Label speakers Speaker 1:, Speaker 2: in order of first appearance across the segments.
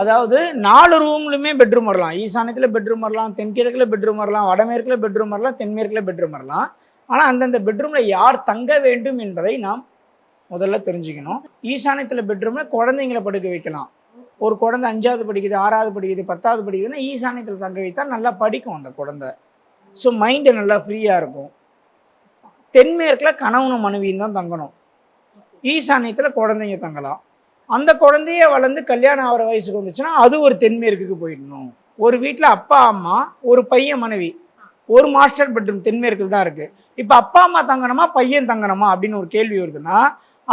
Speaker 1: அதாவது 4 ரூம்லுமே பெட்ரூம் வரலாம். ஈசானியத்துல பெட்ரூம் வரலாம், தென்கிழக்குல பெட்ரூம் வரலாம், வடமேற்குல பெட்ரூம் வரலாம், தென்மேற்குல பெட்ரூம் வரலாம். ஆனா அந்தந்த பெட்ரூம்ல யார் தங்க வேண்டும் என்பதை நாம் முதல்ல தெரிஞ்சுக்கணும். ஈசானியத்துல பெட்ரூம்ல குழந்தைங்கள படுக்க வைக்கலாம். ஒரு குழந்தை 5வது படிக்குது, 6வது படிக்குது, 10வது படிக்குதுன்னா ஈசானியத்துல தங்க வைத்தா நல்லா படிக்கும் அந்த குழந்தை. ஸோ மைண்டு நல்லா ஃப்ரீயா இருக்கும். தென்மேற்குல கணவனும் மனைவியும் தான் தங்கணும். ஈசானியத்துல குழந்தைங்க தங்கலாம். அந்த குழந்தைய வளர்ந்து கல்யாணம் ஆகிற வயசுக்கு வந்துச்சுன்னா அது ஒரு தென்மேற்குக்கு போயிடணும். ஒரு வீட்டில் அப்பா அம்மா ஒரு பையன் மனைவி ஒரு மாஸ்டர் பெட்ரூம் தென்மேற்கில் தான் இருக்கு. இப்போ அப்பா அம்மா தங்கணுமா பையன் தங்கணுமா அப்படின்னு ஒரு கேள்வி வருதுன்னா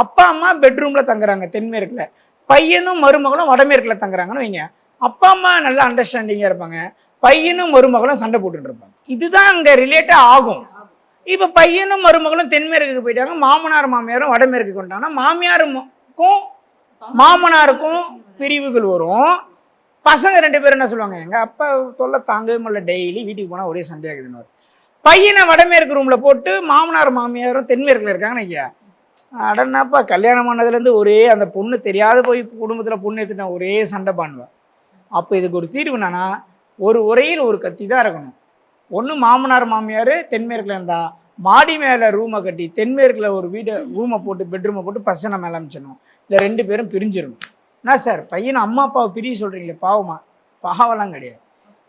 Speaker 1: அப்பா அம்மா பெட்ரூம்ல தங்குறாங்க தென்மேற்குல, பையனும் மருமகளும் வடமேற்குல தங்குறாங்கன்னு வைங்க. அப்பா அம்மா நல்லா அண்டர்ஸ்டாண்டிங்காக இருப்பாங்க, பையனும் மருமகளும் சண்டை போட்டுட்டு இருப்பாங்க. இதுதான் அங்கே ரிலேட்டா ஆகும். இப்போ பையனும் மருமகளும் தென்மேற்குக்கு போயிட்டாங்க, மாமனார் மாமியாரும் வடமேற்கு கொண்டாங்கன்னா மாமியாருக்கும் மாமனாருக்கும் பிரிவுகள் வரும். பசங்க 2 பேரும் என்ன சொல்லுவாங்க, எங்க அப்பா தொல்லை தாங்கவே முடியல, டெய்லி வீட்டுக்கு போனால் ஒரே சண்டையாகுதுன்னு. பையனை வடமேற்கு ரூம்ல போட்டு மாமனார் மாமியாரும் தென்மேற்குல இருக்காங்கன்னு ஐயா, அடனாப்பா கல்யாணம் பண்ணதுலேருந்து ஒரே அந்த பொண்ணு தெரியாத போய் குடும்பத்தில் பொண்ணு எடுத்துட்டேன், ஒரே சண்டை பண்ணுவேன். அப்போ இதுக்கு ஒரு தீர்வு என்னன்னா, ஒரு உரையில் ஒரு கத்தி தான் இருக்கணும். ஒன்று மாமனார் மாமியார் தென்மேற்குல இருந்தா மாடி மேலே ரூமை கட்டி தென்மேற்குல ஒரு வீடு ரூமை போட்டு பெட்ரூமை போட்டு பசனை மேலே அமைச்சிடணும். இல்லை 2 பேரும் பிரிஞ்சிடணும். என்ன சார் பையனை அம்மா அப்பாவை பிரிய சொல்கிறீங்களே, பாவமா? பாவம்லாம் கிடையாது.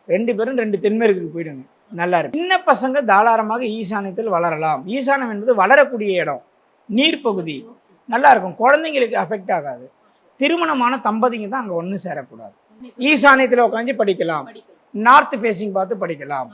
Speaker 1: 2 பேரும் 2 தென்மேற்குக்கு போயிடுங்க, நல்லா இருக்கு. சின்ன பசங்க தாராளமாக ஈசானியத்தில் வளரலாம். ஈசானம் என்பது வளரக்கூடிய இடம், நீர்ப்பகுதி, நல்லா இருக்கும். குழந்தைங்களுக்கு அஃபெக்ட் ஆகாது. திருமணமான தம்பதிங்க தான் அங்கே ஒன்று சேரக்கூடாது. ஈசானியத்தில் உட்காந்து படிக்கலாம், நார்த் ஃபேஸிங் பார்த்து படிக்கலாம்.